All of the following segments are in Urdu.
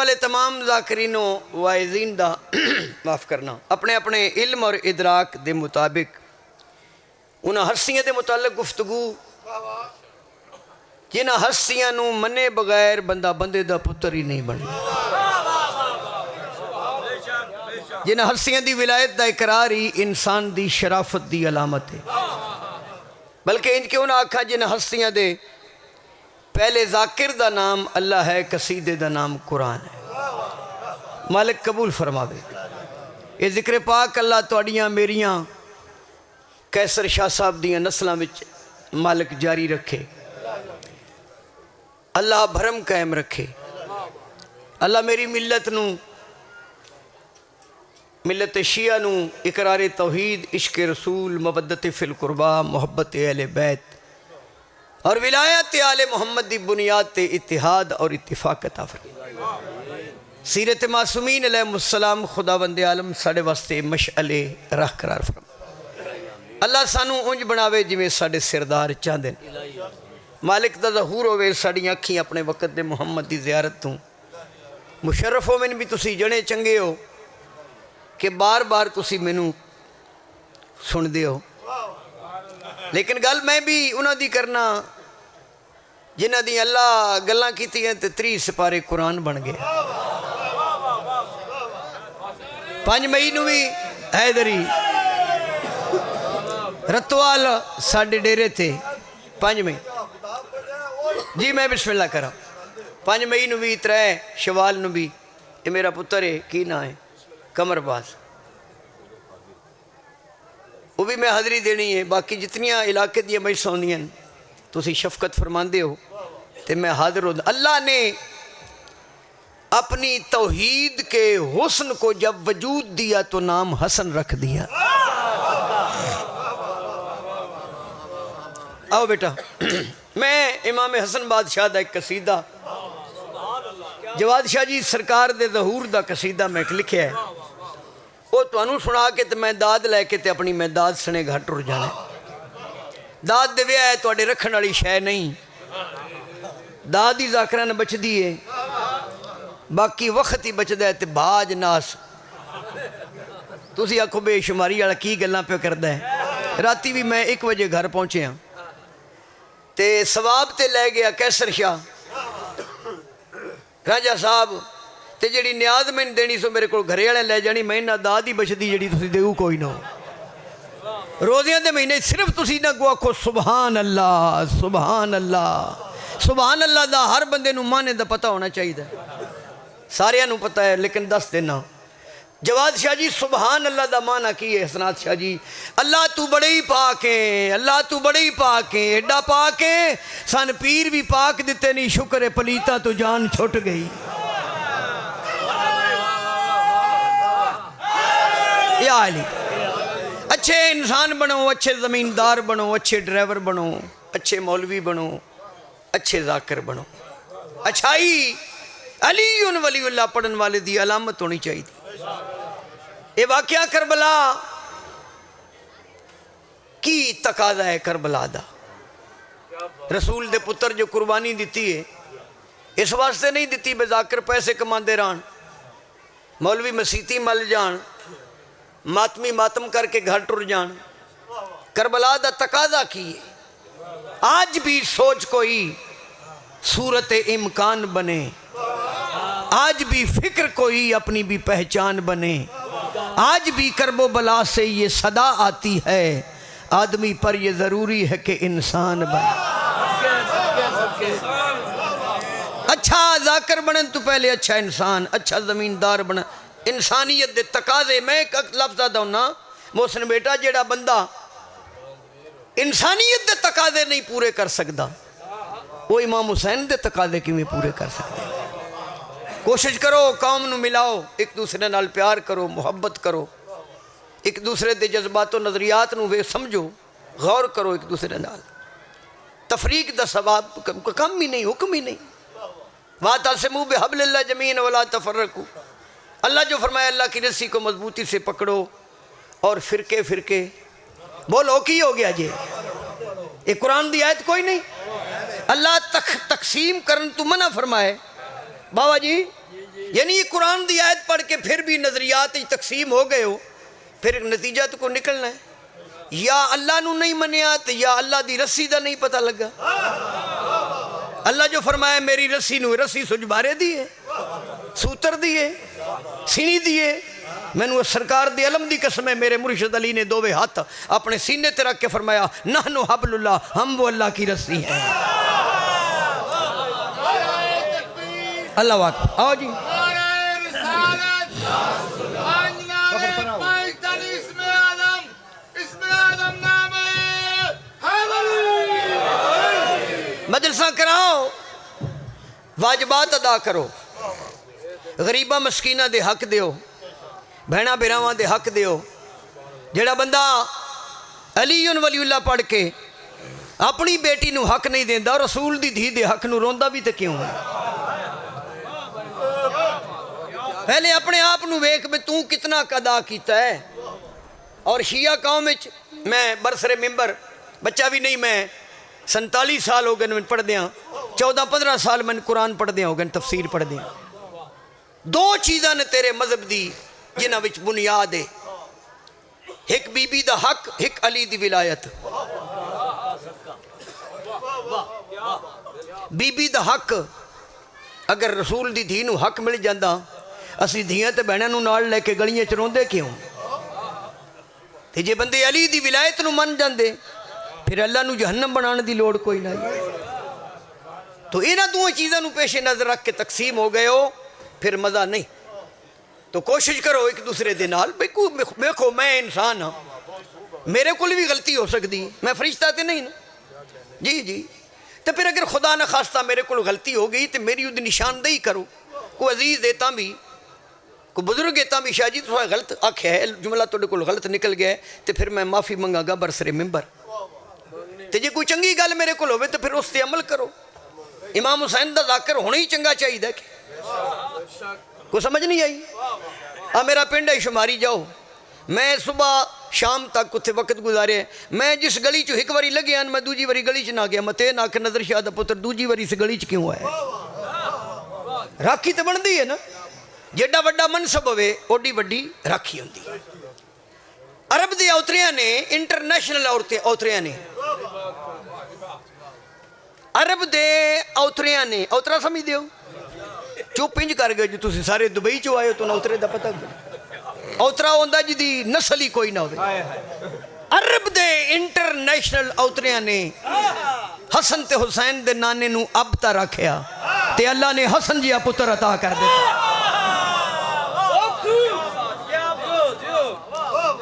والے تمام ذاکرین و واعظین دا معاف کرنا اپنے اپنے علم اور ادراک دے مطابق انہاں ہستیاں دے متعلق گفتگو جنہاں ہستیاں نو منے بغیر بندہ بندے دا پتر ہی نہیں بنے، جنہاں ہستیاں دی ولایت دا اقرار ہی انسان دی شرافت دی علامت ہے، بلکہ ان کے انہاں آکھا جنہاں ہستیاں دے پہلے ذاکر دا نام اللہ ہے، قصیدے دا نام قرآن ہے۔ مالک قبول فرماوے یہ ذکر پاک اللہ توڑیاں میریاں کیسر شاہ صاحب دیاں نسلاں وچ مالک جاری رکھے، اللہ بھرم قائم رکھے، اللہ میری ملت نو ملت شیعہ نو اقرار توحید، عشق رسول، مودت فی القربہ، محبت اہل بیت اور ولایت آل محمد دی بنیاد تے اتحاد اور اتفاق عطا فرمائے۔ سیرت معصومین علیہ السلام خداوند عالم ساڑے واسطے مشعل راہ قرار فرمائے۔ اللہ سانو اونج بناوے جویں ساڑے سردار چاندن، مالک دا ظہور ہوئے ساڑی آنکھیں اپنے وقت دے محمد دی زیارت توں مشرف ہو میں بھی تسی جنے چنگے ہو کہ بار بار تسی مینوں سن دے ہو، لیکن گل میں بھی انہاں دی کرنا جنہاں دی اللہ گلاں کیتی ہیں تے 30 سپارے قرآن بن گئے۔ 5 مئی نو بھی حیدری رتوال ساڑھے ڈیرے تھے 5 مئی جی میں بسم اللہ کرا 5 مئی نو بھی 3 شوال نو بھی یہ میرا پتر ہے کی نہ ہے کمر باز وہ بھی میں حاضری دینی ہے، باقی جتنیاں علاقے دیا میں سونیاں تو اسی شفقت فرماندے ہو تے میں حاضر ہوں۔ اللہ نے اپنی توحید کے حسن کو جب وجود دیا تو نام حسن رکھ دیا۔ آؤ بیٹا میں امام حسن بادشاہ دا ایک قصیدہ جواد شاہ جی سرکار دے ظہور دا قصیدہ میں لکھیا ہے، وہ تو انہوں سنا کے تو میں داد لے کے تے اپنی میں داد سنے گھٹ ٹر جانا داد دے ویا ہے تو اڈے رکھن والی شے نہیں، داد ہی ذاکرہ نے بچ دیئے باقی وقت ہی بچ دے تے باج ناس تسی آکھو بے شماری والا کی گلاں پہ کردا ہے۔ راتی بھی میں 1 بجے گھر پہنچے ہاں تے ثواب تے لے گیا کیسر شاہ راجہ صاحب تے جڑی نیاز میں دینی سو میرے کو گھرے والے لے جانی میں نہ داد ہی بچ دی جڑی تسی دیو کوئی نہ ہو۔ روزیاں دے مہینے صرف تسی نہ گو آکھو سبحان اللہ سبحان اللہ سبحان اللہ دا ہر بندے نو مانے دا پتہ ہونا چاہیے دا سارے نو پتہ ہے لیکن دس دینا جواد شاہ جی سبحان اللہ دا معنی کی ہے حسنات شاہ جی اللہ تو بڑے ہی پاک ہیں، اللہ تو بڑے ہی پاک ہیں، ایڈا پاک ہیں سن پیر بھی پاک دیتے نہیں شکر ہے پلیتا تو جان چھوٹ گئی۔ یا علی اچھے انسان بنو، اچھے زمیندار بنو، اچھے ڈرائیور بنو، اچھے مولوی بنو، اچھے ذاکر بنو، اچھائی علی ولی اللہ پڑھن والے دی علامت ہونی چاہیے تھی۔ یہ واقعہ کربلا کی تقاضا ہے، کربلا دا رسول دے پتر جو قربانی دیتی ہے اس واسطے نہیں دیتی بے ذاکر پیسے کماندے رہن، مولوی مسیتی مل جان، ماتمی ماتم کر کے گھر ٹر جان، کربلا دا تقاضا کی ہے آج بھی سوچ کوئی صورت امکان بنے، آج بھی فکر کوئی اپنی بھی پہچان بنے، آج بھی کرب و بلا سے یہ صدا آتی ہے آدمی پر یہ ضروری ہے کہ انسان بنے۔ اچھا ذاکر بنن تو پہلے اچھا انسان، اچھا زمیندار بنن، انسانیت دے تقاضے میں ایک لفظ آدھا ہونا محسن بیٹا جیڑا بندہ انسانیت دے تقاضے نہیں پورے کر سکتا وہ امام حسین دے تقاضے کی میں پورے کر سکتے۔ کوشش کرو قوم نو ملاؤ، ایک دوسرے نال پیار کرو، محبت کرو، ایک دوسرے دے جذبات و نظریات نو وے سمجھو، غور کرو ایک دوسرے نال، تفریق دا ثواب کم ہی نہیں حکم ہی نہیں۔ وَاعْتَصِمُوا بِحَبْلِ اللَّهِ جَمِيعًا وَلَا تَفَرَّقُوا، اللہ جو فرمایا اللہ کی رسی کو مضبوطی سے پکڑو اور فرقے فرقے بولو کی ہو گیا جی یہ قرآن دی آیت کوئی نہیں، اللہ تقسیم کرن تو منع فرمائے بابا جی یعنی یہ قرآن دی آیت پڑھ کے پھر بھی نظریات تقسیم ہو گئے ہو، پھر نتیجہ تو کو نکلنا ہے یا اللہ نو نہیں منیا تو یا اللہ دی رسی دا نہیں پتہ لگا۔ اللہ جو فرمایا میری رسی نو رسی سجبارے دیئے، سوتر دیئے، سینی دیئے، میں نے سرکار دی علم دی قسم ہے، میرے مرشد علی نے دووے ہاتھ اپنے سینے تے رکھ کے فرمایا نحنو حبل اللہ، ہم وہ اللہ کی رسی ہیں۔ اللہ واقع آؤ جی مجلسہ کراؤ، واجبات ادا کرو، غریبہ مسکینہ دے حق دیو، بہنہ براواں دے حق دیو۔ جڑا بندہ علی ولی اللہ پڑھ کے اپنی بیٹی نو حق نہیں دیندہ اور رسول دی دھی دے حق نو روندہ بھی تے کیوں ہے؟ پہلے اپنے آپ نو ویک میں تو کتنا ادا کیتا ہے۔ اور شیعہ قوم وچ میں برسر ممبر بچہ بھی نہیں، میں 47 سال ہو گئے میں پڑھ دیاں، 14-15 سال میں قرآن پڑھ دیاں ہو گئے، تفسیر پڑھ دیاں۔ دو چیزاں نے تیرے مذہب دی جنہ وچ بنیاد ہے، ایک بی بی دا حق، ایک علی دی ولایت۔ بی بی دا حق اگر رسول دی دھی نو حق مل جاندہ، اسی دھیاں تے بہنوں نو نال لے کے گلیاں چ روندے کیوں؟ تے جے بندے علی دی ولایت نو من جاندے پھر اللہ نو جہنم بنانے دی لوڑ کوئی نہیں۔ تو انہاں دو چیزاں نو پیش نظر رکھ کے تقسیم ہو گئے ہو، پھر مزہ نہیں۔ تو کوشش کرو ایک دوسرے دے نال، دیکھو میں انسان ہاں، میرے کول بھی غلطی ہو سکتی، میں فرشتہ تے نہیں نا، جی جی۔ تو پھر اگر خدا نہ خواستہ میرے کول غلطی ہو گئی تو میری وہ نشاندہی کرو۔ کوئی عزیز دیتا بھی، کوئی بزرگ دیتا بھی، شاہ جی تو غلط آکھیا ہے، جملہ تو کول غلط نکل گیا ہے، تو پھر میں معافی منگا گا برسر ممبر۔ تو جے کوئی چنگی گل میرے کول ہوئے تو پھر اس تے عمل کرو۔ امام حسین دا ذاکر ہونا ہی چنگا چاہیے کہ کوئی سمجھ نہیں آئی؟ میرا پنڈ ہے شماری جاؤ، میں صبح شام تک اتنے وقت گزارے، میں جس گلی چو ایک واری لگیا میں دوجی واری گلی چ نہ گیا، متے نہ کہ نظر شاہ دا پتر دوجی واری سے گلی چ کیوں ہے؟ راکھی تو بندی ہے نا، جیڈا وڈا منصب ہوئے اوڈی وڈی راکھی ہوندی۔ عرب دے اوتریاں نے، انٹرنیشنل اوتریاں نے، عرب دے اوتریاں نے، اوترا سمجھ دیو چوپ پنج کر گئے جو تسی سارے دبئی چو آئے ہو تو نہ اوترے دا پتہ اوترا ہوندہ جی دی نسل ہی کوئی نہ ہوئے۔ عرب دے انٹرنیشنل اوتریاں نے حسن تے حسین دے نانے نو اب تا رکھیا تے اللہ نے حسن جیا پتر عطا کر دیتا۔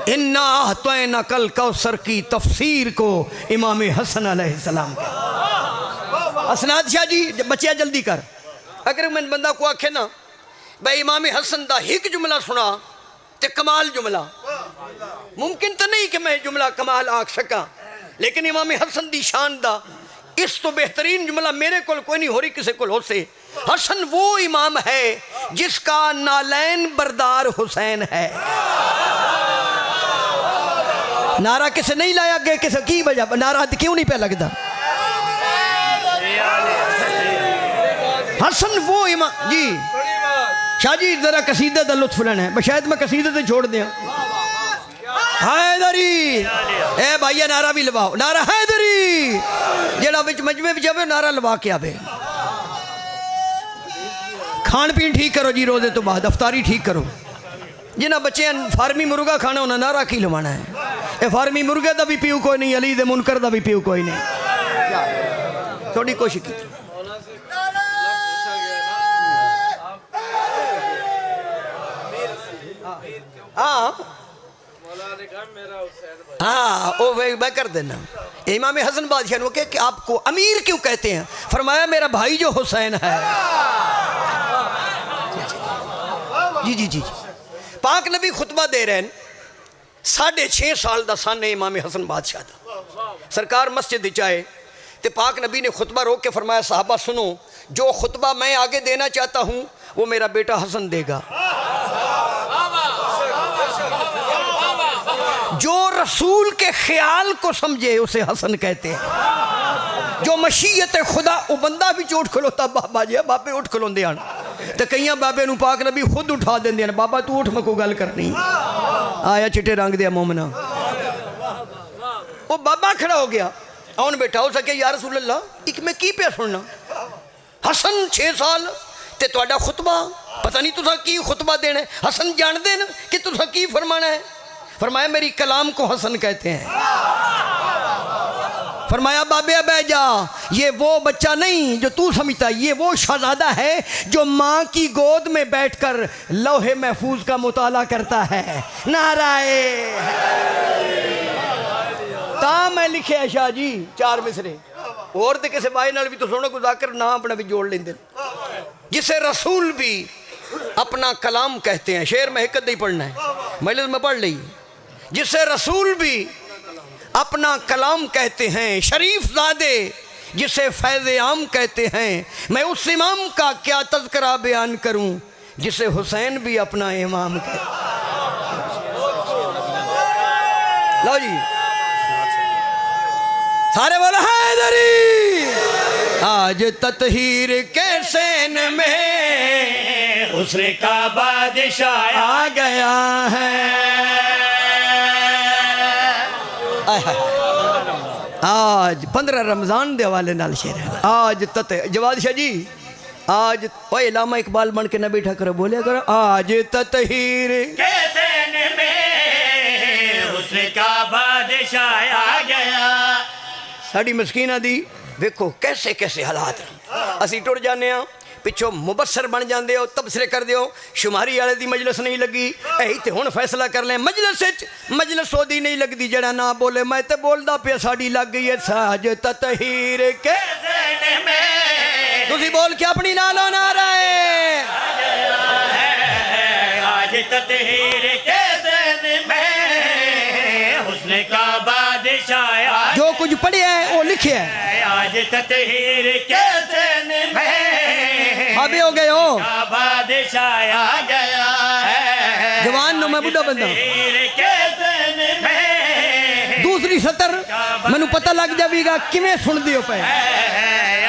اِنَّا أَعْطَيْنَاكَ الْكَوْثَرَ کی تفسیر کو امام حسن علیہ السلام کا۔ اسناد شاہ جی بچیا جلدی کر، اگر میں بندہ کو آکھے نا بھائی امام حسن دا ایک جملہ سنا تے کمال جملہ، ممکن تو نہیں کہ میں جملہ کمال آکھ سکا، لیکن امام حسن دی شان دا اس تو بہترین جملہ میرے کول کوئی نہیں ہو رہی کسے کول ہو سے۔ حسن وہ امام ہے جس کا نالین بردار حسین ہے۔ نعرہ کسے نہیں لایا گئے، کسے کی وجہ نعرہ کیوں نہیں پہ لگتا؟ حسن وہ امام جی۔ شاہ جی ذرا قصیدہ دا لطف لینا ہے، شاید میں قصیدہ سے چھوڑ دیا۔ حیدری اے بھائیہ نعرہ بھی لواؤ، نعرہ حیدری جیڑا وچ مجمع بھی جاوے نعرہ لوا کے آوے۔ کھان پین ٹھیک کرو جی، روزے تو بعد افطاری ٹھیک کرو۔ جنہ بچے فارمی مرغا کھانا ہونا نعرہ کی لوانا ہے، اے فارمی مرغے دا بھی پیو کوئی نہیں، علی دے منکر دا بھی پیو کوئی نہیں۔ تھوڑی کوشش کی ہاں میں کر دینا۔ امام حسن بادشاہ نے کہ آپ کو امیر کیوں کہتے ہیں؟ فرمایا میرا بھائی جو حسین ہے۔ جی جی جی پاک نبی خطبہ دے رہے ہیں، 6.5 سال دا سن ہے امام حسن بادشاہ دا۔ سرکار مسجد چاہے تو پاک نبی نے خطبہ روک کے فرمایا صحابہ سنو، جو خطبہ میں آگے دینا چاہتا ہوں وہ میرا بیٹا حسن دے گا۔ جو رسول کے خیال کو سمجھے اسے حسن کہتے ہیں، جو مشیت خدا وہ بندہ بھی جو اٹھ کھلوتا بابا جی باپے اٹھ کھلون دے آنا۔ تو کئی بابے نو پاک نبی خود اٹھا دیں ہیں، بابا تو اٹھ میں کو گل کرنی آیا چٹے رنگ دیا مومنہ۔ وہ بابا کھڑا ہو گیا، آن بیٹھا ہو سکے یا رسول اللہ ایک میں کی پہ سننا، حسن 6 سال تے توڑا خطبہ پتہ نہیں تُسا کی خطبہ دینا ہے، حسن جان دینا کہ تُسا کی فرمانا ہے؟ فرمایا میری کلام کو حسن کہتے ہیں۔ فرمایا بابے ابے جا، یہ وہ بچہ نہیں جو تو سمجھتا، یہ وہ شہزادہ ہے جو ماں کی گود میں بیٹھ کر لوح محفوظ کا مطالعہ کرتا ہے۔ نعرہ تاں میں لکھے ہے شاہ جی 4 مصرے اور دے کسے بائی نال بھی تو سونا کو ذاکر نہ اپنا بھی جوڑ لیں دیں، جسے رسول بھی اپنا کلام کہتے ہیں۔ شعر میں حکت نہیں پڑھنا ہے، مجلس میں پڑھ لئی، جسے رسول بھی اپنا کلام کہتے ہیں، شریف زادے جسے فیض عام کہتے ہیں، میں اس امام کا کیا تذکرہ بیان کروں جسے حسین بھی اپنا امام کہتے ہیں۔ لو جی سارے بولا حیدری، آج تطہیر کے سین میں حسن کا بادشاہ آ گیا ہے۔ آج 15 رمضان دے والے نال شیر ہے، آج جواد شاہ جی آج اوہ علامہ اقبال بن کے نہ بیٹھا کرو، بولے کرو آج تطہیر کے سین میں حسن کا بادشاہ آ گیا۔ ساڑی مسکینہ دی دیکھو کیسے کیسے حالات ہیں، اسی ٹوڑ جانے ہیں پچھو مبصر بن جاندے ہو، تبصرے کر دیو، شماری آلے دی مجلس نہیں لگی، تے ہون فیصلہ کر لیں مجلس ہو دی نہیں لگ دی، جڑا نہ بولے میں تے بول دا پہ ساڑی لگ گئی ہے۔ ساج تطہیر کے زین میں تُسی بول کے اپنی نالو نہ رہے، آج تطہیر کے زین میں حسن کا بادشاہ، جو کچھ پڑھے ہے وہ لکھے ہے، آج تطہیر کے زین میں ابھی ہو گئے ہو بادشاہ آ گیا ہے۔ جوان نو میں بڑھا بندہ، دوسری سطر میں نو پتہ لگ جاوی گا کمیں سن دیو پہ،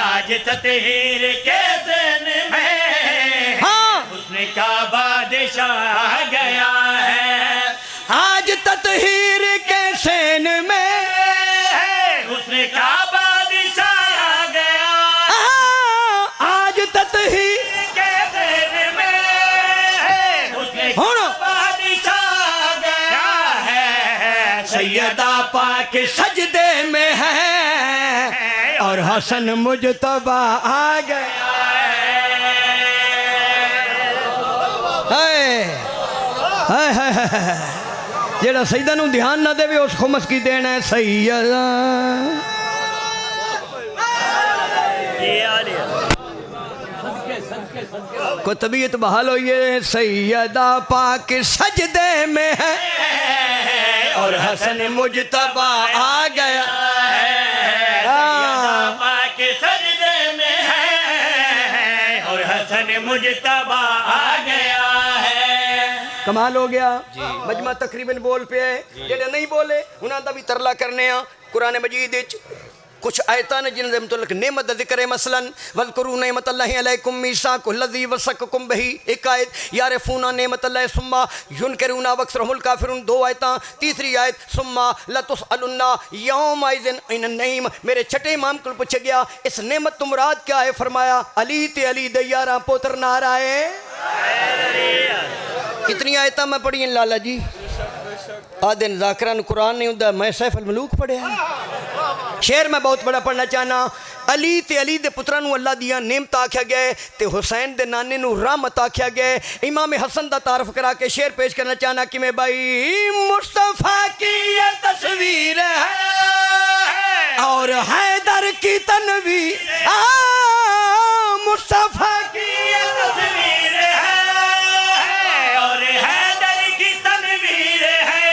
آج تطہیر کے زین میں حسن کا بادشاہ آ گیا ہے۔ آج تطہیر کے زین میں حسن کا بادشاہ آ گیا، آج تطہیر کے زین میں حسن کا بادشاہ آ گیا ہے۔ سیدہ پاک سجدے میں ہے اور حسن مجتبیٰ آ گیا ہے۔ جیڑا سیدہ نو دھیان نہ دے بھی اس خمس کی دینا ہے۔ سیدہ کو طبیعت بحال ہوئی ہے، سیدہ پاک سجدے میں ہے اور حسن مجتبیٰ آ گیا ہے۔ سیدہ پاک سجدے میں ہے اور حسن مجتبیٰ آ گیا ہے۔ کمال ہو گیا، مجمع تقریباً بول پہ ہے، جیڑے نہیں بولے انہاں دا بھی ترلا کرنے ہیں۔ قرآن مجید کچھ آیتان جن دے متعلق نعمت دا ذکر ہے، مثلا وَذْكُرُوا نِعْمَةَ اللَّهِ عَلَيْكُمْ مِيثَاقُ الَّذِي وَثَّقَكُمْ بِهِ، ایک آیت يَعْرِفُونَ نِعْمَةَ اللَّهِ ثُمَّ يُنْكِرُونَ وَأَكْثَرُهُمُ الْكَافِرُونَ، 2 آیتاں، تیسری آیت ثُمَّ لَتُسْأَلُنَّ يَوْمَئِذٍ عَنِ النَّعِيمِ، میرے چھٹے امام کو پوچھا گیا اس نعمت تو مراد کیا ہے؟ فرمایا علی تے علی دے یاراں پوتر نعرہ ہے۔ کتنی آیتاں میں پڑھی ہیں لالا جی؟ آدھن ذاکران قرآن نہیں ہوتا، میں سیف الملوک پڑھے ہیں۔ شعر میں بہت بڑا پڑھنا چاہنا، علی تے علی دے پترانو اللہ دیا نعمت آکھیا گئے تے حسین دے نانے نو رحمت آکھیا گئے۔ امام حسن دا تعارف کرا کے شعر پیش کرنا چاہنا کہ میں بھائی مصطفیٰ کی یہ تصویر ہے اور حیدر کی تنویر، مصطفیٰ کی یہ تصویر ہے اور حیدر کی تنویر ہے،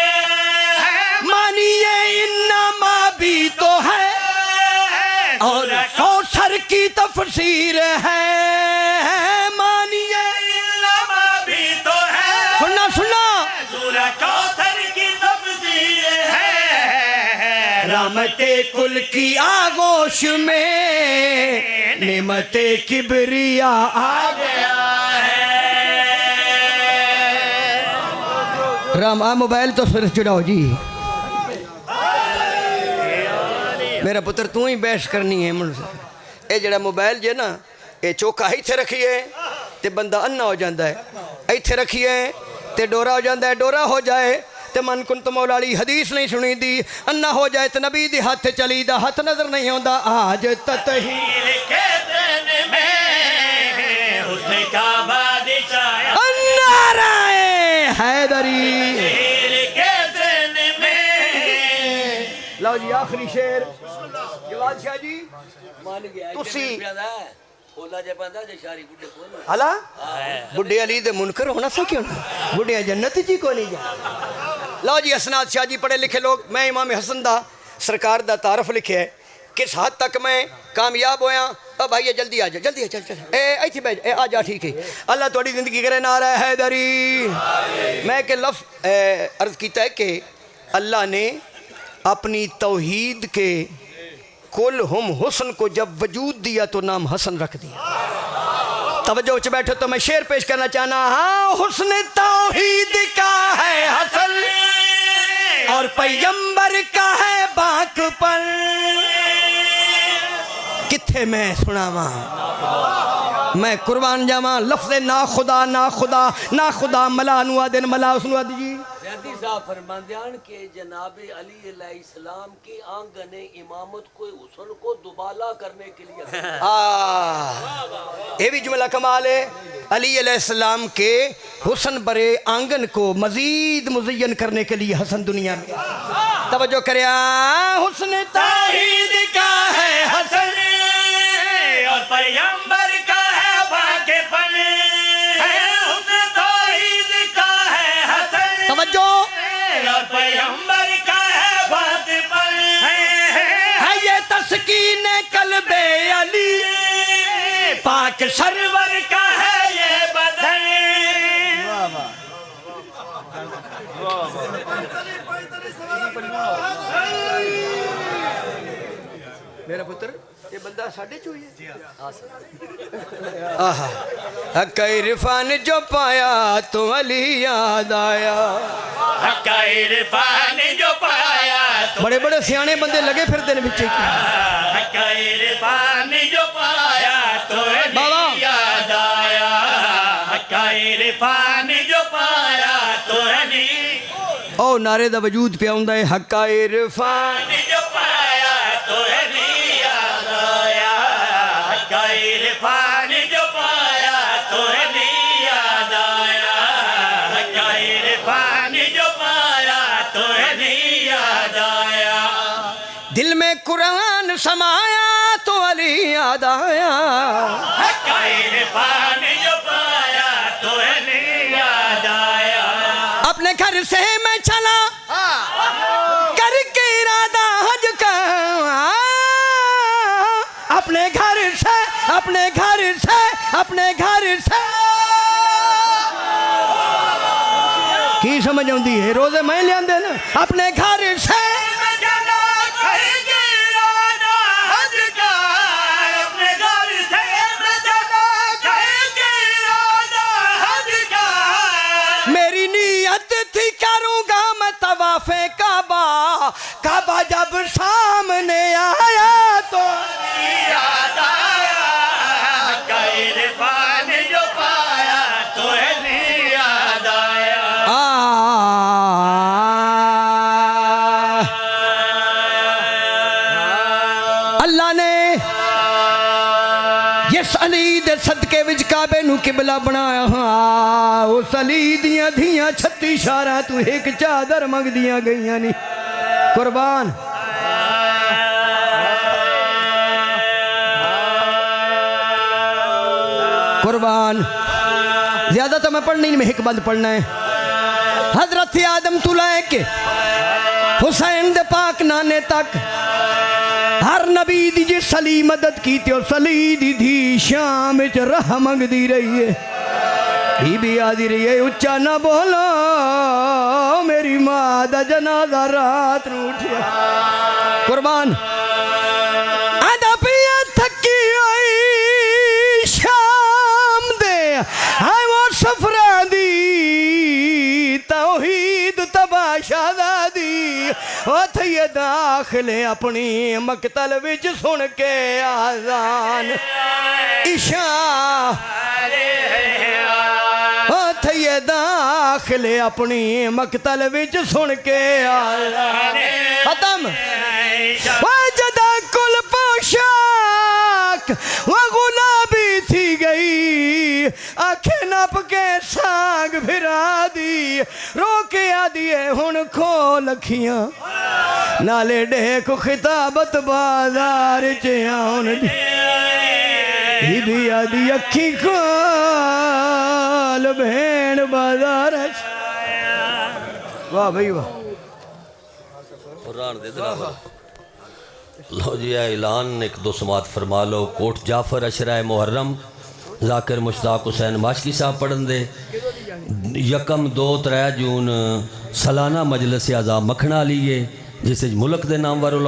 مانیے انما بھی تو ہے اور کوثر کی تفسیر ہے، مانیے انما بھی تو ہے، سننا سورہ کوثر کی تفسیر ہے، رحمت کل کی آغوش میں نعمت کبریا آ گیا راما موبائل تو پھر چڑھاؤ جی میرا پتر تو ہی بحث کرنی ہے من سے اے جڑا موبائل جے نا اے چوکا ایتھے رکھیے تے بندہ انا ہو جاندہ ہے ایتھے رکھیے تے ڈورا ہو جاندہ ہے ڈورا ہو جائے تے من کن تو مولا علی حدیث نہیں سنی دی انا ہو جائے تے نبی دی ہاتھ چلی دا ہاتھ نظر نہیں ہوندہ آج تطہیر کے دن میں اس کا بادشاہ نعرہ حیدری کے دن میں لو جی آخری شیر جواد شاہ جی مان گیا تسی اولا جے پاندا جے شاری بڈے کون حالا بڈے علی دے منکر ہونا سا کیوں نا بڈے جنت جی کو نہیں جا لو جی اسناد شاہ جی پڑھے لکھے لوگ میں امام حسن دا سرکار دا تعارف لکھے ہے کس حد تک میں کامیاب ہویا اب بھائی جلدی آ جا جلدی آ چل اے ایتھی بیٹھ اے آ جا ٹھیک ہے اللہ تھوڑی زندگی کرے نعرہ حیدری میں کہ لفظ عرض کیتا ہے کہ اللہ نے اپنی توحید کے کل ہم حسن کو جب وجود دیا تو نام حسن رکھ دیا توجہ اچھ بیٹھو تو میں شعر پیش کرنا چاہنا ہاں حسن توحید کا ہے حسن اور پیغمبر کا ہے باک پر کتھے میں سنا میں قربان جاواں لفظ نا خدا نا خدا نا خدا ملا نوا دن ملا اس نوا دیجی زیادی صاحب فرماندیان کہ جناب علی علیہ السلام کی آنگن امامت کو حسن کو دوبالا کرنے کے لیے یہ بھی جملہ کمال ہے علی علیہ السلام کے حسن برے آنگن کو مزید مزین کرنے کے لیے حسن دنیا میں توجہ کرے حسن توحید کا ہے حسن اور پیغمبر کا ہے واقع پن حسن توحید کا ہے حسن توجہ اور پیغمبر کا ہے واقع پن ہے یہ تسکین قلب علی پاک سرور کا ہے یہ بدن میرا پتر یہ بندہ ساڑھے چوئی ہے آہا حق عرفان جو پایا تو علی یاد آیا حق عرفان جو پایا تو بڑے بڑے سیانے بندے لگے پھر دن بچے کی حق عرفان جو پایا تو بابا علی یاد آیا حق عرفان جو پایا تو علی او نعرے دا وجود پہ آؤندہ ہے حق عرفان جو پایا تو علی یاد آیا حق عرفان جو پایا تو علی یاد آیا حق عرفان جو پایا تو علی یاد آیا دل میں قرآن سمایا تو علی یاد آیا حق عرفان جو پایا تو علی یاد آیا اپنے گھر سے میں چلا کر کے ارادہ حج کا اپنے گھر سے اپنے گھر سے اپنے گھر سے کی سمجھ آؤندی ہے روزے میں لے آندے نا اپنے گھر سے میری نیت تھی کروں گا میں طواف کعبہ کعبہ جب سامنے آیا تو یاد آیا حق عرفان جو پایا تو علی یاد آیا اللہ نے جس علی دے صدقے وچ کعبے نو قبلہ بنایا ہاں اس علی دیاں دھیاں 36 شارہ تو ایک چادر منگ دیاں گئیاں نہیں قربان قربان زیادہ تو میں پڑھنی نہیں میں ایک بند پڑھنا ہے حضرت آدم تو لائے کے حسین دے پاک نانے تک ہر نبی دی جس علی مدد کی تے اس علی دی دھی شام وچ راہ منگ دی رہی ہے بی بی آدھی رہی ہے اچھا نہ بولو میری ماں دا جنازہ رات نو اٹھیا قربان آدھا پیا تھکی ہوئی شام دے ہائے وہ سفرہ دی توحید شہزادی او تھیے داخلے اپنی مقتل وچ سن کے آزان عشاء او تھیے داخلے اپنی مقتل وچ سن کے آزان ختم جدا کل پوشاک وہ گلابی تھی گئی آنکھیں نپ کے سانگ بھرا دی رو کے آدیے ہن کھول اکھیاں نالے ڈیک خطابت بازار چیاؤن دی بھی آدھی اکھی کھول بھین بازار واہ بھائی واہ قرآن دے جناب لو جی اعلان ایک دو سماعت فرما لو کوٹ جعفر اشرہ محرم ذاکر مشتاق حسین ماشکی صاحب پڑھن دے یکم 2-3 جون سالانہ مجلس اعضاء مکھنا لیے جسے ملک دے نام